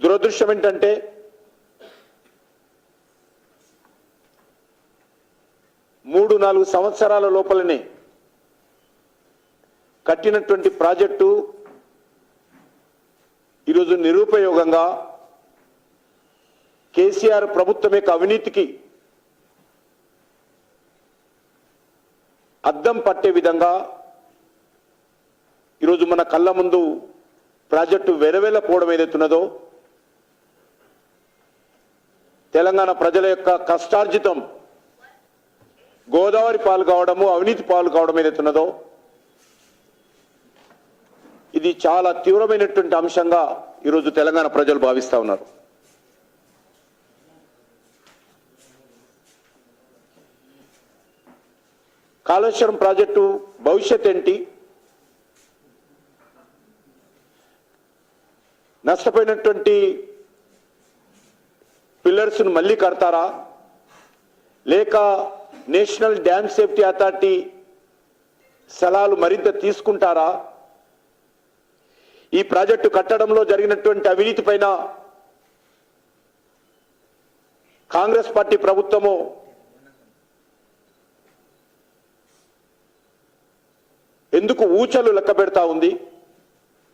దురదృష్టం ఏంటంటే మూడు నాలుగు సంవత్సరాల లోపలనే కట్టినటువంటి ప్రాజెక్టు ఈరోజు నిరుపయోగంగా కేసీఆర్ ప్రభుత్వం యొక్క అవినీతికి అద్దం పట్టే విధంగా ఈరోజు మన కళ్ళ ముందు ప్రాజెక్టు వెరవెలపోవడం ఏదైతున్నదో తెలంగాణ ప్రజల యొక్క కష్టార్జితం గోదావరి పాలు కావడము అవినీతి పాలు కావడం ఏదైతున్నదో ఇది చాలా తీవ్రమైనటువంటి అంశంగా ఈరోజు తెలంగాణ ప్రజలు భావిస్తా ఉన్నారు. కాళేశ్వరం ప్రాజెక్టు భవిష్యత్ ఏంటి? నష్టపోయినటువంటి పిల్లర్స్ను మళ్ళీ కడతారా, లేక నేషనల్ డ్యామ్ సేఫ్టీ అథారిటీ సలహాలు మరింత తీసుకుంటారా? ఈ ప్రాజెక్టు కట్టడంలో జరిగినటువంటి అవినీతి పైన కాంగ్రెస్ పార్టీ ప్రభుత్వము ఎందుకు ఊచలు లెక్క పెడతా ఉంది?